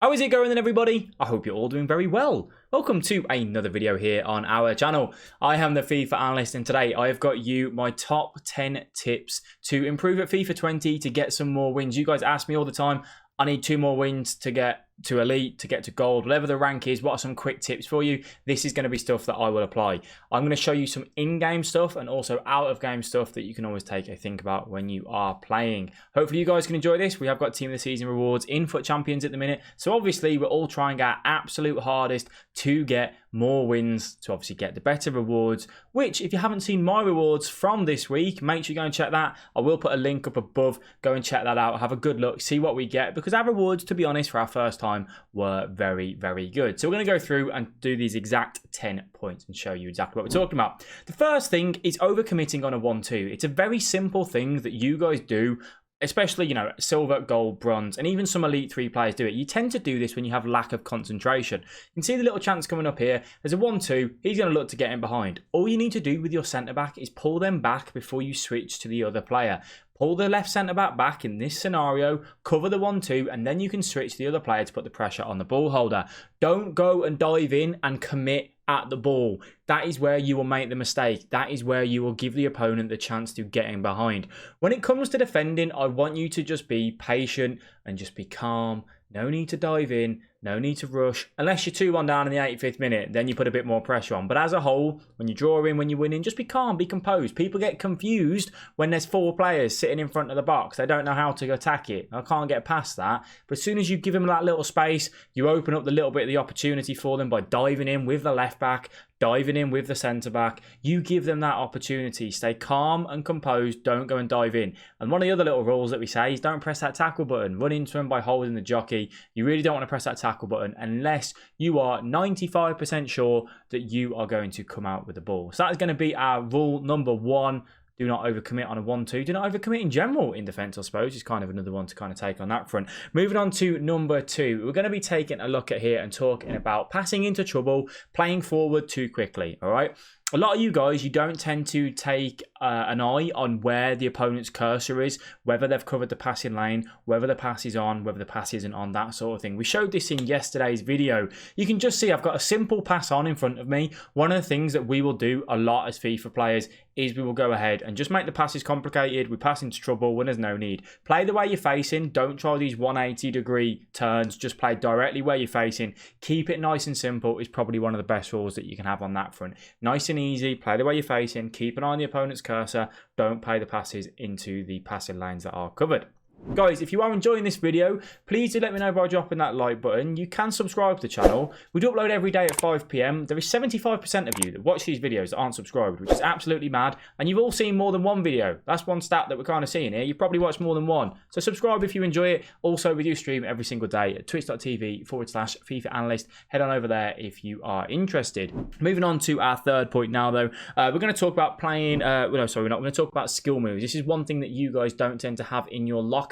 How is it going then, everybody? I hope you're all doing very well. Welcome to another video here on our channel. I am the FIFA Analyst, and today I have got you my top 10 tips to improve at FIFA 20 to get some more wins. You guys ask me all the time, I need 2 more wins to get to elite, to get to gold, whatever the rank is. What are some quick tips for you? This is going to be stuff that I will apply. I'm going to show you some in-game stuff and also out-of-game stuff that you can always take a think about when you are playing. Hopefully you guys can enjoy this. We have got Team of the Season rewards in FUT Champions at the minute. So obviously we're all trying our absolute hardest to get more wins, to obviously get the better rewards, which if you haven't seen my rewards from this week, make sure you go and check that. I will put a link up above. Go and check that out. Have a good look. See what we get, because our rewards, to be honest, for our first time were very, very good. So we're going to go through and do these exact 10 points and show you exactly what we're talking about. The first thing is overcommitting on a 1-2. It's a very simple thing that you guys do, especially, you know, silver, gold, bronze, and even some Elite 3 players do it. You tend to do this when you have lack of concentration. You can see the little chance coming up here. There's a 1-2. He's going to look to get in behind. All you need to do with your centre-back is pull them back before you switch to the other player. Pull the left centre-back back in this scenario, cover the 1-2, and then you can switch to the other player to put the pressure on the ball holder. Don't go and dive in and commit at the ball. That is where you will make the mistake. That is where you will give the opponent the chance to get in behind. When it comes to defending, I want you to just be patient and just be calm. No need to dive in. No need to rush. Unless you're 2-1 down in the 85th minute, then you put a bit more pressure on. But as a whole, when you draw in, when you're winning, just be calm, be composed. People get confused when there's 4 players sitting in front of the box. They don't know how to attack it. I can't get past that. But as soon as you give them that little space, you open up the little bit of the opportunity for them by diving in with the left back, diving in with the centre back. You give them that opportunity. Stay calm and composed. Don't go and dive in. And one of the other little rules that we say is don't press that tackle button. Run into them by holding the jockey. You really don't want to press that tackle button unless you are 95% sure that you are going to come out with the ball. So that is going to be our rule number 1. Do not overcommit on a 1-2. Do not overcommit in general in defence, I suppose. It's kind of another one to kind of take on that front. Moving on to number 2. We're going to be taking a look at here and talking about passing into trouble, playing forward too quickly, all right? A lot of you guys, you don't tend to take an eye on where the opponent's cursor is, whether they've covered the passing lane, whether the pass is on, whether the pass isn't on, that sort of thing. We showed this in yesterday's video. You can just see I've got a simple pass on in front of me. One of the things that we will do a lot as FIFA players is we will go ahead and just make the passes complicated. We pass into trouble when there's no need. Play the way you're facing. Don't try these 180-degree turns. Just play directly where you're facing. Keep it nice and simple is probably one of the best rules that you can have on that front. Nice and easy. Play the way you're facing. Keep an eye on the opponent's cursor. Don't play the passes into the passing lanes that are covered. Guys, if you are enjoying this video, please do let me know by dropping that like button. You can subscribe to the channel. We do upload every day at 5 PM. There is 75% of you that watch these videos that aren't subscribed, which is absolutely mad. And you've all seen more than one video. That's one stat that we're kind of seeing here. You've probably watched more than one. So subscribe if you enjoy it. Also, we do stream every single day at twitch.tv/FIFA Analyst. Head on over there if you are interested. Moving on to our third point now, though. We're going to talk about playing... we're not going to talk about skill moves. This is one thing that you guys don't tend to have in your locker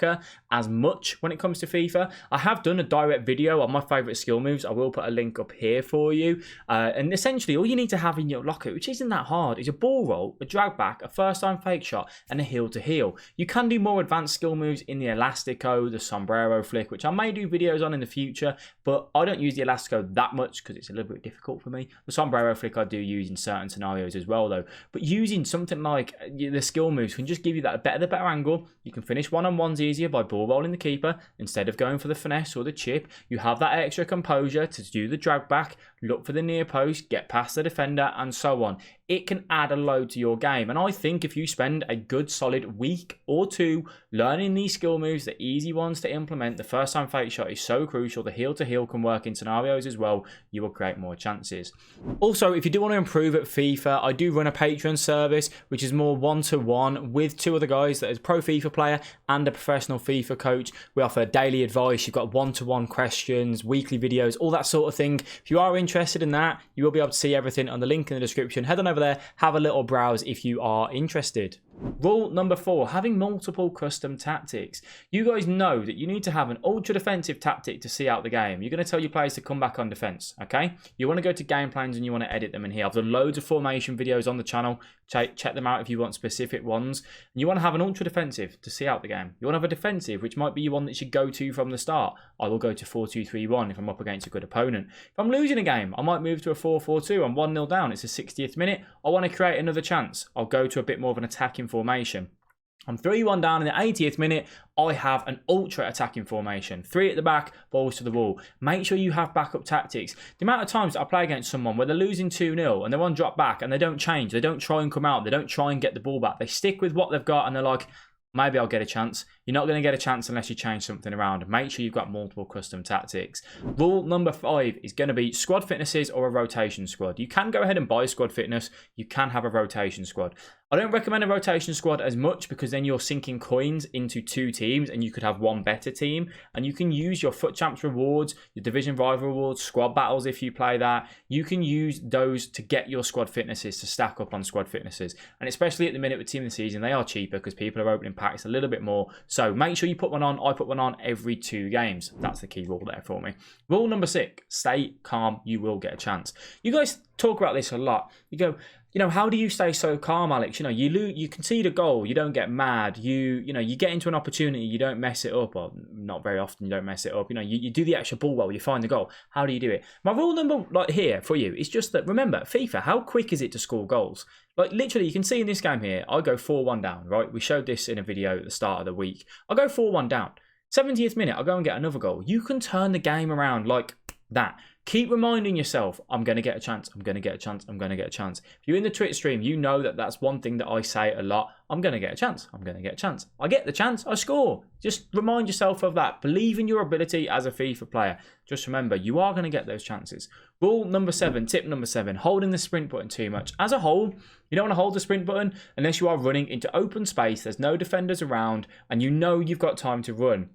as much when it comes to FIFA. I have done a direct video on my favourite skill moves. I will put a link up here for you. And essentially, all you need to have in your locker, which isn't that hard, is a ball roll, a drag back, a first time fake shot, and a heel to heel. You can do more advanced skill moves in the Elastico, the sombrero flick, which I may do videos on in the future, but I don't use the Elastico that much because it's a little bit difficult for me. The sombrero flick I do use in certain scenarios as well, though. But using something like the skill moves can just give you that better angle. You can finish one-on-ones easier by ball rolling the keeper instead of going for the finesse or the chip. You have that extra composure to do the drag back, look for the near post, get past the defender, and so on. It can add a load to your game. And I think if you spend a good solid week or 2 learning these skill moves, the easy ones to implement, the first time fake shot is so crucial. The heel to heel can work in scenarios as well. You will create more chances. Also, if you do want to improve at FIFA, I do run a Patreon service, which is more one-to-one with 2 other guys that is a pro FIFA player and a professional FIFA coach. We offer daily advice. You've got one-to-one questions, weekly videos, all that sort of thing. If you are interested in that, you will be able to see everything on the link in the description. Head on over there, have a little browse if you are interested. Rule number 4, having multiple custom tactics. You guys know that you need to have an ultra defensive tactic to see out the game. You're going to tell your players to come back on defense, okay? You want to go to game plans and you want to edit them in here. I've done loads of formation videos on the channel. Check them out if you want specific ones. And you want to have an ultra defensive to see out the game. You want to have a defensive, which might be your one that you go to from the start. I will go to 4-2-3-1 if I'm up against a good opponent. If I'm losing a game, I might move to a 4-4-2. I'm 1-0 down. It's the 60th minute. I want to create another chance. I'll go to a bit more of an attacking formation. I'm 3-1 down in the 80th minute. I have an ultra attacking formation. 3 at the back, balls to the wall. Make sure you have backup tactics. The amount of times that I play against someone where they're losing 2-0 and they're on drop back and they don't change. They don't try and come out. They don't try and get the ball back. They stick with what they've got and they're like, maybe I'll get a chance. You're not going to get a chance unless you change something around. Make sure you've got multiple custom tactics. Rule number 5 is going to be squad fitnesses or a rotation squad. You can go ahead and buy squad fitness. You can have a rotation squad. I don't recommend a rotation squad as much because then you're sinking coins into 2 teams and you could have one better team. And you can use your FUT Champs rewards, your division rival rewards, squad battles if you play that. You can use those to get your squad fitnesses to stack up on squad fitnesses. And especially at the minute with Team of the Season, they are cheaper because people are opening packs a little bit more. So make sure you put one on. I put one on every 2 games. That's the key rule there for me. Rule number 6, stay calm. You will get a chance. You guys talk about this a lot. You go, you know, how do you stay so calm, Alex? You know, you concede a goal, you don't get mad. You get into an opportunity, you don't mess it up, or not very often you don't mess it up. You know, you do the extra ball well, you find the goal. How do you do it? My rule number here for you is just that, remember, FIFA, how quick is it to score goals? Like literally, you can see in this game here, I go 4-1 down, right? We showed this in a video at the start of the week. I go 4-1 down. 70th minute, I go and get another goal. You can turn the game around like that. Keep reminding yourself, I'm going to get a chance, I'm going to get a chance, I'm going to get a chance. If you're in the Twitch stream, you know that that's one thing that I say a lot. I'm going to get a chance, I'm going to get a chance. I get the chance, I score. Just remind yourself of that. Believe in your ability as a FIFA player. Just remember, you are going to get those chances. Rule number 7, tip number 7, holding the sprint button too much. As a whole, you don't want to hold the sprint button unless you are running into open space, there's no defenders around, and you know you've got time to run.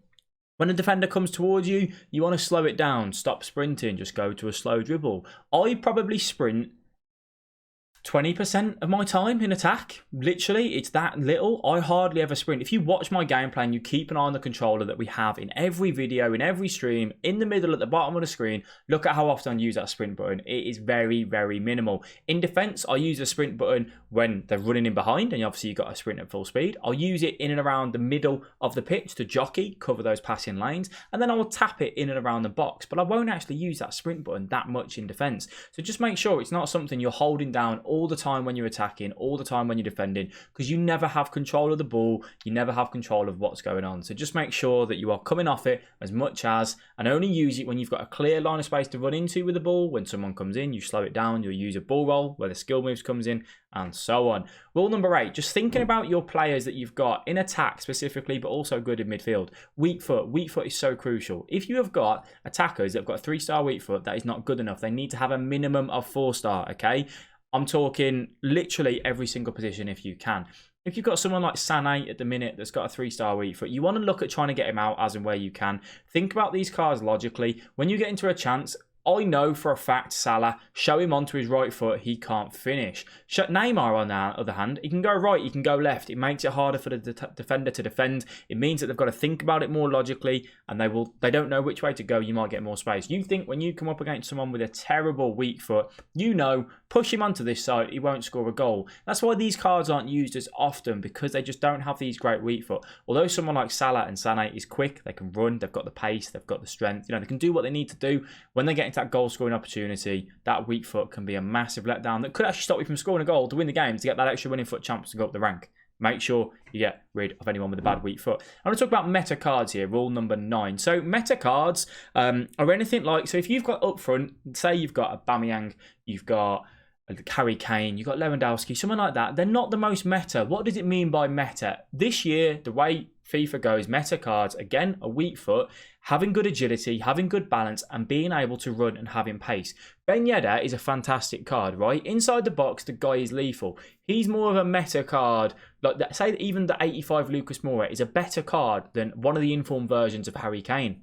When a defender comes towards you, you want to slow it down. Stop sprinting. Just go to a slow dribble. I probably sprint 20% of my time in attack. Literally, it's that little. I hardly ever sprint. If you watch my game plan, you keep an eye on the controller that we have in every video, in every stream, in the middle, at the bottom of the screen. Look at how often I use that sprint button. It is very, very minimal. In defense, I use a sprint button when they're running in behind, and obviously you've got a sprint at full speed. I'll use it in and around the middle of the pitch to jockey, cover those passing lanes, and then I will tap it in and around the box. But I won't actually use that sprint button that much in defense. So just make sure it's not something you're holding down all the time when you're attacking, all the time when you're defending, because you never have control of the ball, you never have control of what's going on. So just make sure that you are coming off it as much as, and only use it when you've got a clear line of space to run into with the ball. When someone comes in, you slow it down, you'll use a ball roll where the skill moves comes in, and so on. Rule number 8, just thinking about your players that you've got in attack specifically, but also good in midfield. Weak foot is so crucial. If you have got attackers that have got a 3-star weak foot, that is not good enough. They need to have a minimum of 4-star, okay? I'm talking literally every single position if you can. If you've got someone like Sané at the minute that's got a 3-star weak foot, you want to look at trying to get him out as and where you can. Think about these cards logically. When you get into a chance, I know for a fact Salah, show him onto his right foot, he can't finish. Neymar, on the other hand, he can go right, he can go left. It makes it harder for the defender to defend. It means that they've got to think about it more logically, and they don't know which way to go. You might get more space. You think when you come up against someone with a terrible weak foot, you know, push him onto this side, he won't score a goal. That's why these cards aren't used as often, because they just don't have these great weak foot. Although someone like Salah and Sané is quick, they can run, they've got the pace, they've got the strength, you know, they can do what they need to do. When they get into that goal scoring opportunity, that weak foot can be a massive letdown that could actually stop you from scoring a goal to win the game, to get that extra winning FUT Champs to go up the rank. Make sure you get rid of anyone with a bad weak foot. I'm going to talk about meta cards here, rule number 9. So meta cards are anything like, so if you've got up front, say you've got a Aubameyang, you've got Harry Kane, you've got Lewandowski, someone like that, they're not the most meta. What does it mean by meta? This year, the way FIFA goes, meta cards, again, a weak foot, having good agility, having good balance, and being able to run and having pace. Ben Yedder is a fantastic card, right? Inside the box, the guy is lethal. He's more of a meta card. Like that, say that even the 85 Lucas Moura is a better card than one of the informed versions of Harry Kane.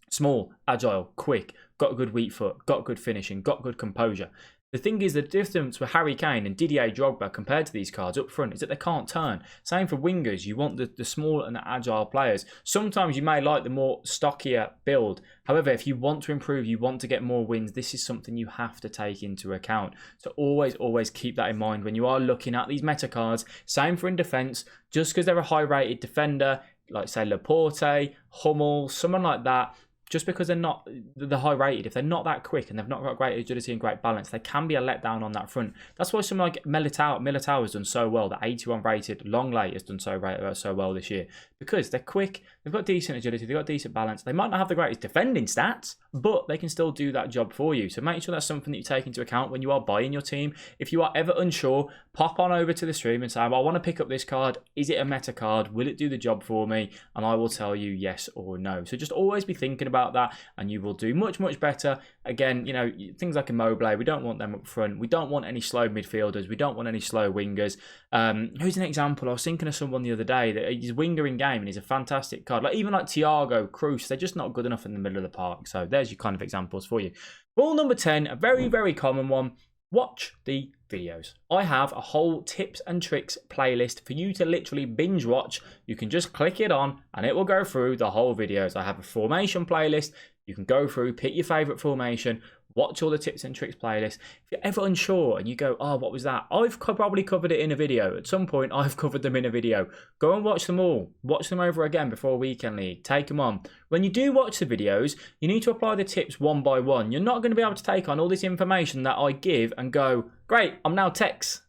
Small, agile, quick, got a good weak foot, got good finishing, got good composure. The thing is, the difference with Harry Kane and Didier Drogba compared to these cards up front is that they can't turn. Same for wingers. You want the small and the agile players. Sometimes you may like the more stockier build. However, if you want to improve, you want to get more wins, this is something you have to take into account. So always keep that in mind when you are looking at these meta cards. Same for in defence. Just because they're a high-rated defender, like say Laporte, Hummel, someone like that, just because they're not the high rated, if they're not that quick and they've not got great agility and great balance, they can be a letdown on that front. That's why someone like Militao has done so well. The 81 rated Longley has done so well this year, because they're quick, they've got decent agility, they've got decent balance. They might not have the greatest defending stats, but they can still do that job for you. So make sure that's something that you take into account when you are buying your team. If you are ever unsure, pop on over to the stream and say, well, I want to pick up this card. Is it a meta card? Will it do the job for me? And I will tell you yes or no. So just always be thinking about that, and you will do much better. Again, you know, things like Immobile, we don't want them up front. We don't want any slow midfielders. We don't want any slow wingers. Who's an example? I was thinking of someone the other day that he's winger in game and he's a fantastic card. Like even like Thiago, Cruz, they're just not good enough in the middle of the park. So there's your kind of examples for you. Rule number 10, a very common one. Watch the videos. I have a whole tips and tricks playlist for you to literally binge watch. You can just click it on and it will go through the whole videos. I have a formation playlist. You can go through, pick your favorite formation, watch all the tips and tricks playlist. If you're ever unsure and you go, oh, what was that? I've probably covered it in a video. At some point, I've covered them in a video. Go and watch them all. Watch them over again before Weekend League. Take them on. When you do watch the videos, you need to apply the tips one by one. You're not going to be able to take on all this information that I give and go, great, I'm now Tex.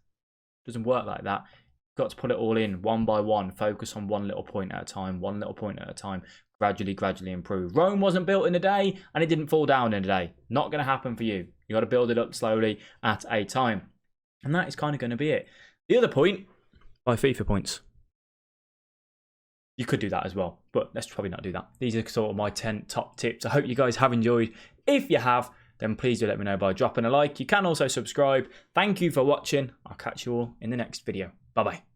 Doesn't work like that. You've got to put it all in one by one. Focus on one little point at a time, one little point at a time. Gradually improve. Rome wasn't built in a day and it didn't fall down in a day. Not going to happen for you. You got to build it up slowly at a time. And that is kind of going to be it. The other point, buy FIFA points. You could do that as well, but let's probably not do that. These are sort of my 10 top tips. I hope you guys have enjoyed. If you have, then please do let me know by dropping a like. You can also subscribe. Thank you for watching. I'll catch you all in the next video. Bye-bye.